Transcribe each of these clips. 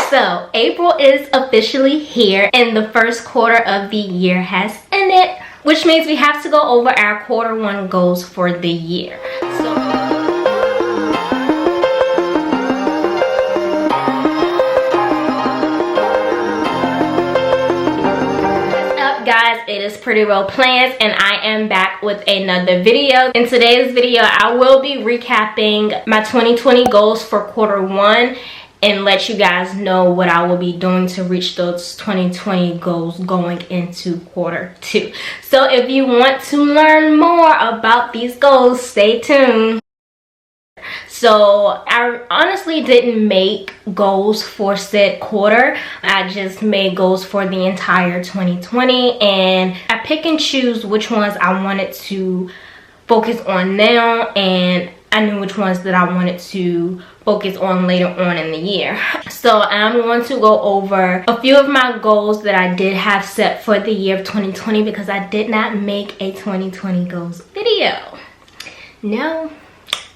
So April is officially here and the first quarter of the year has ended, which means we have to go over our quarter one goals for the year. Guys, it is Pretty Roll Plans and I am back with another video. In today's video I will be recapping my 2020 goals for quarter one and let you guys know what I will be doing to reach those 2020 goals going into quarter two. So if you want to learn more about these goals, stay tuned. So I honestly didn't make goals for said quarter. I just made goals for the entire 2020 and I pick and choose which ones I wanted to focus on now, and I knew which ones that I wanted to focus on later on in the year. So I'm going to go over a few of my goals that I did have set for the year of 2020 because I did not make a 2020 goals video. No,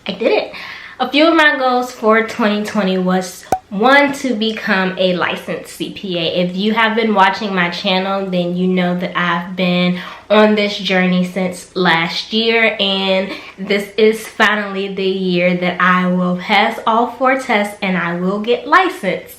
I didn't. A few of my goals for 2020 was one, to become a licensed CPA. If you have been watching my channel, then you know that I've been on this journey since last year, and this is finally the year that I will pass all 4 tests and I will get licensed.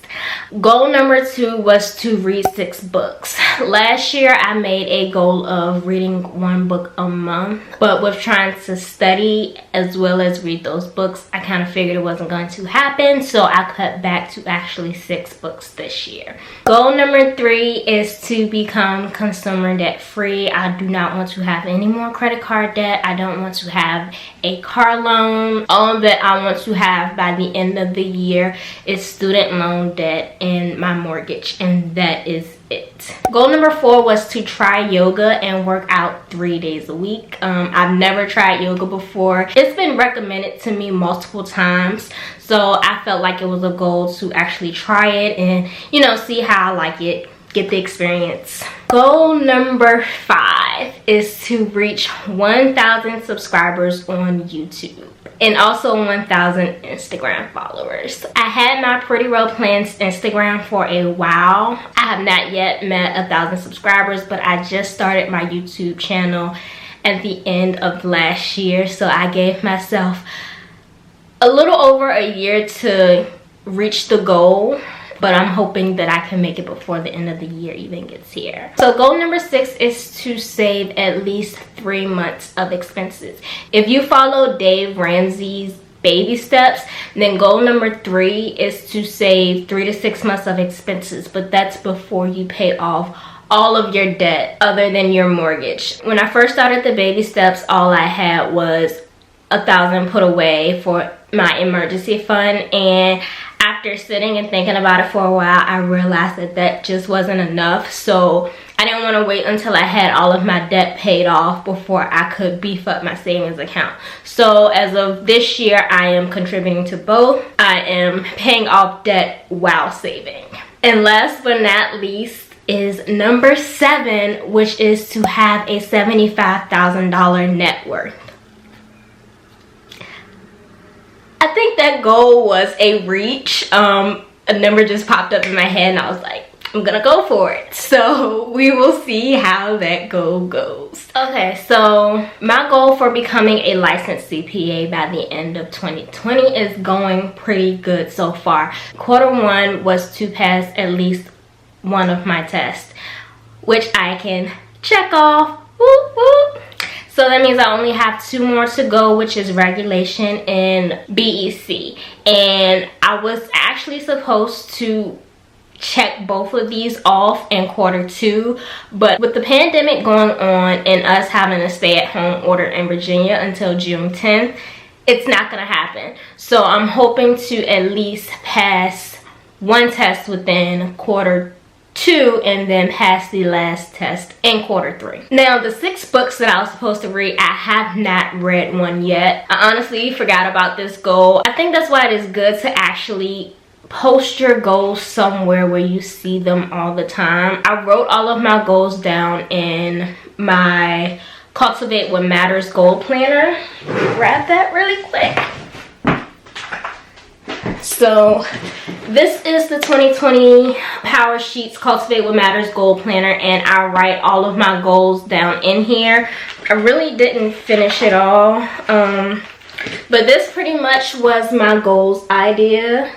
Goal number 2 was to read 6 books. Last year I made a goal of reading 1 book a month, but with trying to study as well as read those books, I kind of figured it wasn't going to happen, so I cut back to actually 6 books this year. Goal number 3 is to become consumer debt free. I do not want to have any more credit card debt. I don't want to have a car loan. All that I want to have by the end of the year is student loan debt and my mortgage, and that is it. Goal number 4 was to try yoga and work out 3 days a week. I've never tried yoga before. It's been recommended to me multiple times, so I felt like it was a goal to actually try it and, you know, see how I like it, get the experience. Goal number 5 is to reach 1,000 subscribers on YouTube and also 1,000 Instagram followers. I had my Pretty Roll Plans Instagram for a while. I have not yet met 1,000 subscribers, but I just started my YouTube channel at the end of last year, so I gave myself a little over a year to reach the goal, but I'm hoping that I can make it before the end of the year even gets here. So goal number 6 is to save at least 3 months of expenses. If you follow Dave Ramsey's baby steps, then goal number 3 is to save 3 to 6 months of expenses, but that's before you pay off all of your debt other than your mortgage. When I first started the baby steps, all I had was $1,000 put away for my emergency fund, and after sitting and thinking about it for a while, I realized that that just wasn't enough. So I didn't want to wait until I had all of my debt paid off before I could beef up my savings account. So as of this year, I am contributing to both. I am paying off debt while saving. And last but not least is number 7, which is to have a $75,000 net worth. I think that goal was a reach. A number just popped up in my head and I was like, I'm gonna go for it. So we will see how that goal goes. Okay, so my goal for becoming a licensed CPA by the end of 2020 is going pretty good so far. Quarter 1 was to pass at least 1 of my tests, which I can check off. Whoop, whoop. So that means I only have 2 more to go, which is regulation and BEC. And I was actually supposed to check both of these off in quarter 2, but with the pandemic going on and us having a stay-at-home order in Virginia until June 10th, it's not gonna happen. So I'm hoping to at least pass 1 test within quarter 2 and then pass the last test in quarter 3. Now the 6 books that I was supposed to read, I have not read one yet. I honestly forgot about this goal. I think that's why it is good to actually post your goals somewhere where you see them all the time. I wrote all of my goals down in my Cultivate What Matters goal planner. Grab that really quick. So this is the 2020 Power Sheets Cultivate What Matters Goal Planner, and I write all of my goals down in here. I really didn't finish it all, but this pretty much was my goals idea,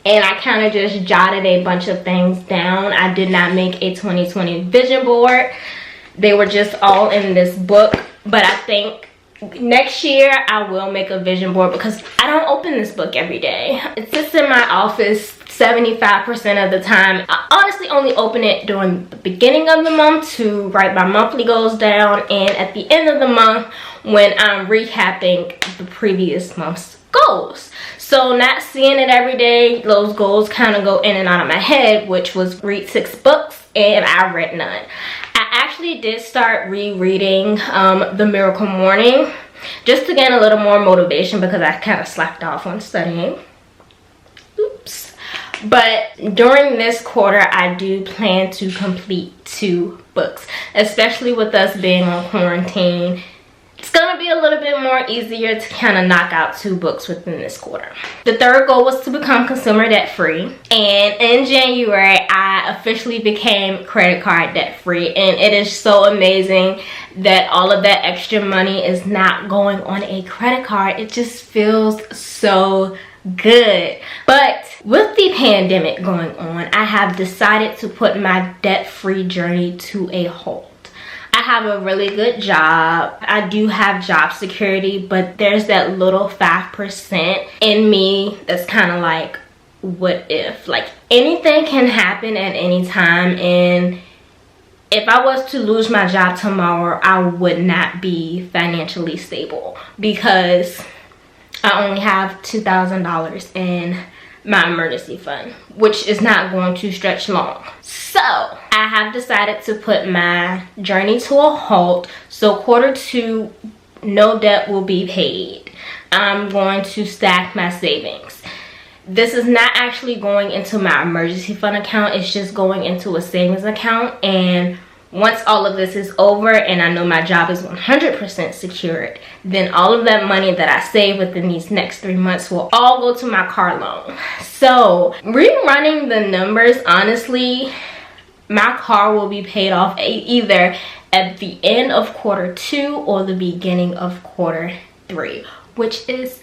and I kind of just jotted a bunch of things down. I did not make a 2020 vision board. They were just all in this book, but I think next year I will make a vision board because I don't open this book every day. It sits in my office 75% of the time. I honestly only open it during the beginning of the month to write my monthly goals down, and at the end of the month when I'm recapping the previous month's goals. So not seeing it every day, those goals kind of go in and out of my head, which was read 6 books, and I read none. I actually did start rereading The Miracle Morning just to gain a little more motivation because I kind of slacked off on studying. Oops. But during this quarter, I do plan to complete 2 books, especially with us being on quarantine. It's gonna be a little bit more easier to kind of knock out 2 books within this quarter. The third goal was to become consumer debt free, and in January I officially became credit card debt free, and it is so amazing that all of that extra money is not going on a credit card. It just feels so good. But with the pandemic going on, I have decided to put my debt free journey to a halt. I have a really good job. I do have job security, but there's that little 5% in me that's kind of like, what if? Like, anything can happen at any time, and if I was to lose my job tomorrow, I would not be financially stable because I only have $2,000 in my emergency fund, which is not going to stretch long. So I have decided to put my journey to a halt. So Q2, no debt will be paid. I'm going to stack my savings. This is not actually going into my emergency fund account. It's just going into a savings account, and once all of this is over and I know my job is 100% secured, then all of that money that I save within these next 3 months will all go to my car loan. So rerunning the numbers, honestly, my car will be paid off either at the end of Q2 or the beginning of Q3, which is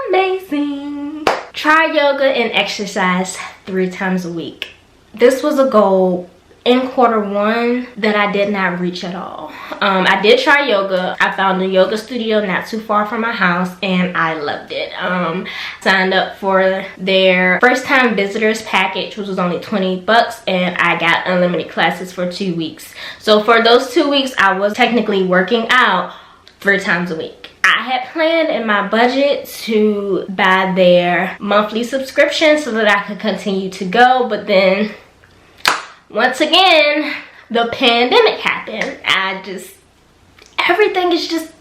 amazing. Try yoga and exercise 3 times a week. This was a goal in Q1 that I did not reach at all. I did try yoga. I found a yoga studio not too far from my house, and I loved it. Signed up for their first time visitors package, which was only 20 bucks, and I got unlimited classes for 2 weeks. So for those 2 weeks, I was technically working out 3 times a week. I had planned in my budget to buy their monthly subscription so that I could continue to go, but then once again, the pandemic happened. Everything is just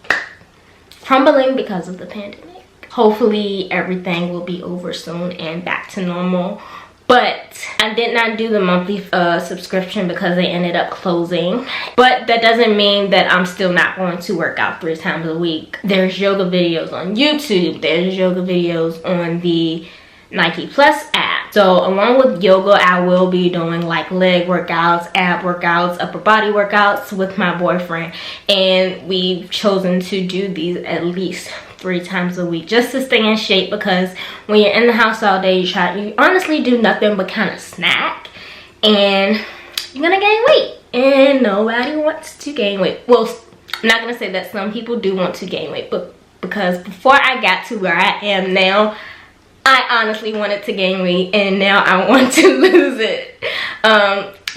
crumbling because of the pandemic. Hopefully everything will be over soon and back to normal. But I did not do the monthly subscription because they ended up closing. But that doesn't mean that I'm still not going to work out 3 times a week. There's yoga videos on YouTube. There's yoga videos on the Nike Plus app. So along with yoga, I will be doing like leg workouts, ab workouts, upper body workouts with my boyfriend, and we've chosen to do these at least 3 times a week just to stay in shape, because when you're in the house all day, you honestly do nothing but kind of snack, and you're gonna gain weight, and nobody wants to gain weight. Well, I'm not gonna say that some people do want to gain weight, but because before I got to where I am now, I honestly wanted to gain weight, and now I want to lose it.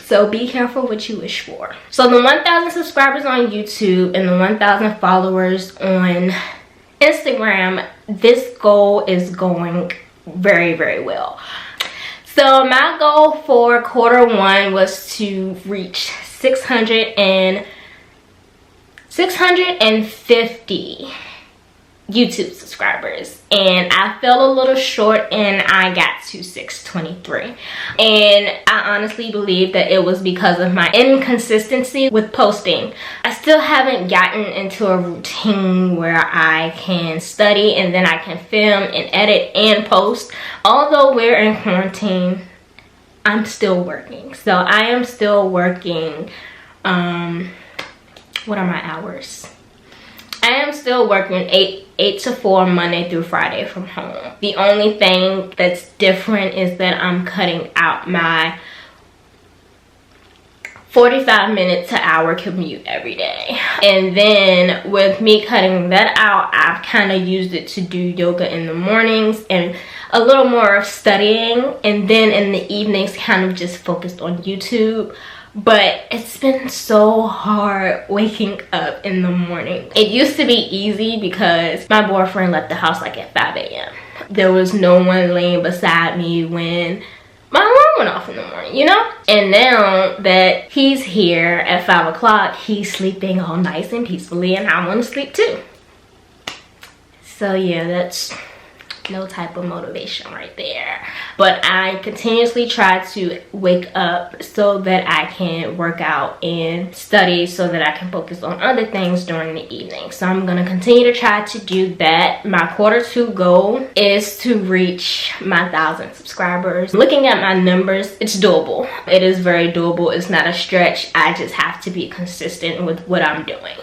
So be careful what you wish for. So the 1,000 subscribers on YouTube and the 1,000 followers on Instagram, this goal is going very, very well. So my goal for Q1 was to reach 650 YouTube subscribers, and I fell a little short and I got to 623. And I honestly believe that it was because of my inconsistency with posting. I still haven't gotten into a routine where I can study and then I can film and edit and post. Although we're in quarantine, I'm still working. So I am still working. What are my hours? I am still working 8 to 4 Monday through Friday from home. The only thing that's different is that I'm cutting out my 45-minute to hour commute every day. And then with me cutting that out, I've kind of used it to do yoga in the mornings and a little more of studying, and then in the evenings kind of just focused on YouTube. But it's been so hard waking up in the morning. It used to be easy because my boyfriend left the house like at 5 a.m. There was no one laying beside me when my alarm went off in the morning, you know? And now that he's here at 5 o'clock, he's sleeping all nice and peacefully, and I want to sleep too. So yeah, that's no type of motivation right there. But I continuously try to wake up so that I can work out and study so that I can focus on other things during the evening. So I'm gonna continue to try to do that. My Q2 goal is to reach my 1,000 subscribers. Looking at my numbers, it's doable. It is very doable. It's not a stretch. I just have to be consistent with what I'm doing.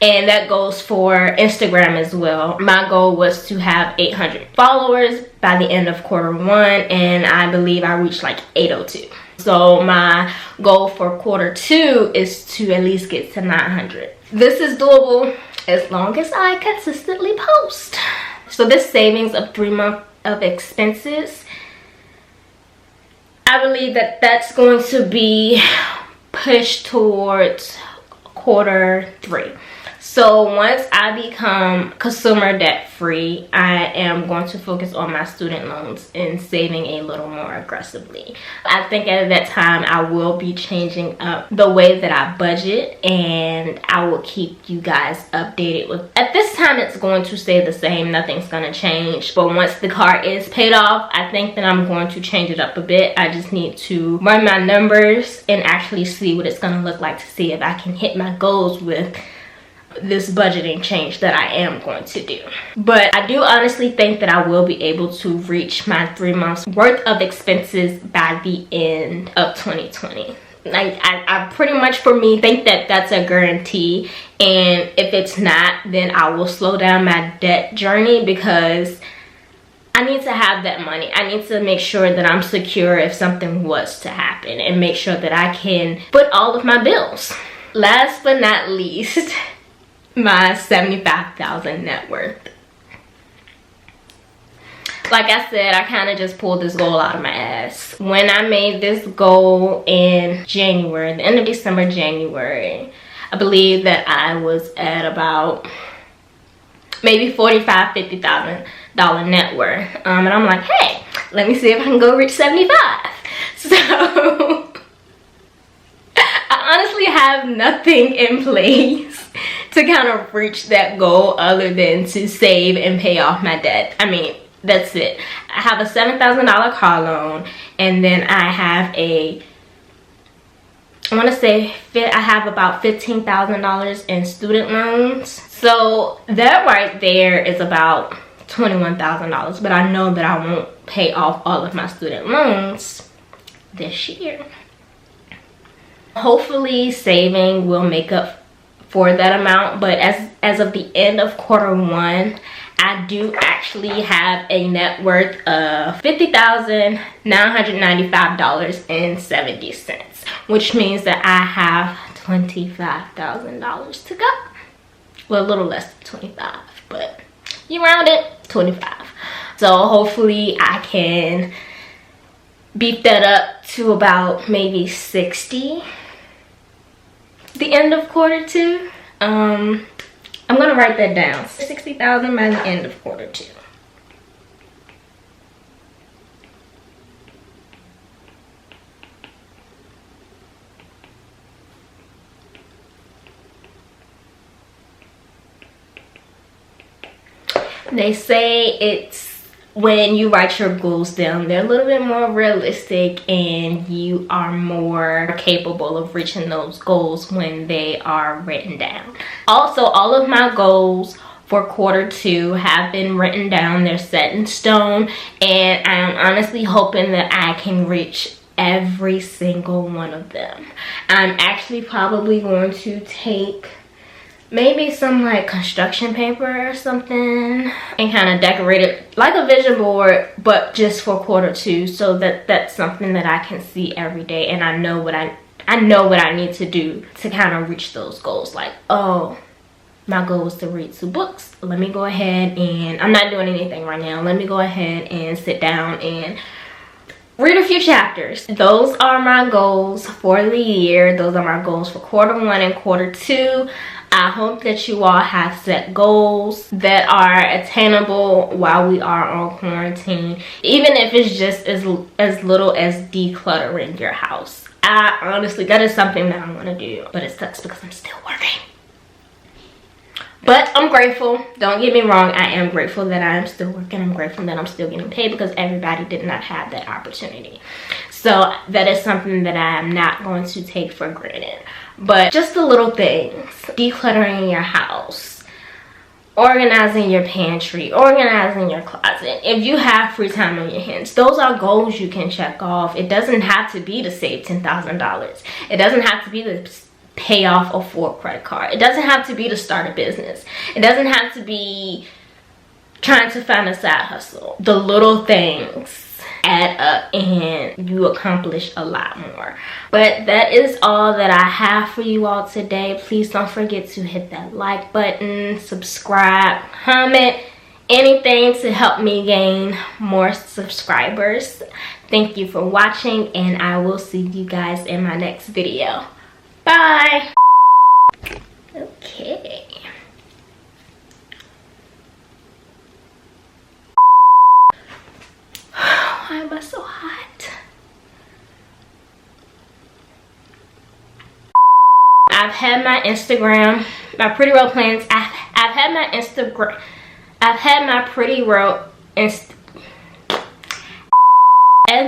And that goes for Instagram as well. My goal was to have 800 followers by the end of Q1, and I believe I reached like 802. So my goal for Q2 is to at least get to 900. This is doable as long as I consistently post. So this savings of 3 months of expenses, I believe that that's going to be pushed towards Q3. So once I become consumer debt free, I am going to focus on my student loans and saving a little more aggressively. I think at that time I will be changing up the way that I budget, and I will keep you guys updated with. At this time it's going to stay the same, nothing's going to change. But once the car is paid off, I think that I'm going to change it up a bit. I just need to run my numbers and actually see what it's going to look like to see if I can hit my goals with this budgeting change that I am going to do. But I do honestly think that I will be able to reach my 3 months worth of expenses by the end of 2020. Like I pretty much, for me, think that that's a guarantee. And if it's not, then I will slow down my debt journey, because I need to have that money. I need to make sure that I'm secure if something was to happen, and make sure that I can foot all of my bills. Last but not least, my 75,000 net worth. Like I said, I kind of just pulled this goal out of my ass. When I made this goal in January, the end of December, January, I believe that I was at about maybe $45,000, $50,000 net worth. And I'm like, hey, let me see if I can go reach 75. So I honestly have nothing in place to kind of reach that goal other than to save and pay off my debt. I mean, that's it. I have a $7,000 car loan, and then I have I want to say I have about $15,000 in student loans. So that right there is about $21,000. But I know that I won't pay off all of my student loans this year. Hopefully saving will make up for that amount, but as of the end of Q1, I do actually have a net worth of $50,995.70, which means that I have $25,000 to go. Well, a little less than 25, but you round it, 25. So hopefully I can beef that up to about maybe 60 the end of Q2. I'm gonna write that down. 60,000 by the end of Q2. They say it's when you write your goals down, they're a little bit more realistic and you are more capable of reaching those goals when they are written down. Also, all of my goals for quarter 2 have been written down. They're set in stone, and I am honestly hoping that I can reach every single one of them. I'm actually probably going to take maybe some like construction paper or something and kind of decorate it like a vision board, but just for quarter 2, so that that's something that I can see every day, and I know what I need to do to kind of reach those goals. Like, oh, my goal is to read 2 books. Let me go ahead, and I'm not doing anything right now. Let me go ahead and sit down and read a few chapters. Those are my goals for the year. Those are my goals for quarter 1 and quarter 2. I hope that you all have set goals that are attainable while we are on quarantine, even if it's just as little as decluttering your house. I honestly, that is something that I want to do, but it sucks because I'm still working. But I'm grateful. Don't get me wrong, I am grateful that I am still working. I'm grateful that I'm still getting paid, because everybody did not have that opportunity. So that is something that I am not going to take for granted. But just the little things: decluttering your house, organizing your pantry, organizing your closet. If you have free time on your hands, those are goals you can check off. It doesn't have to be to save $10,000. It doesn't have to be to pay off a full credit card. It doesn't have to be to start a business. It doesn't have to be trying to find a side hustle. The little things add up and you accomplish a lot more. But that is all that I have for you all today. Please don't forget to hit that like button, subscribe, comment, anything to help me gain more subscribers. Thank you for watching, and I will see you guys in my next video. Bye. Okay. Why am I so hot? I've had my Instagram, my Pretty Row plans. I've had my Instagram. I've had my Pretty Row at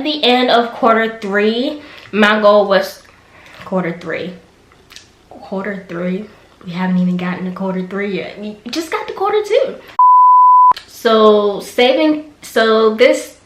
the end of quarter 3. My goal was quarter 3. We haven't even gotten to quarter 3 yet. We just got to quarter 2. So this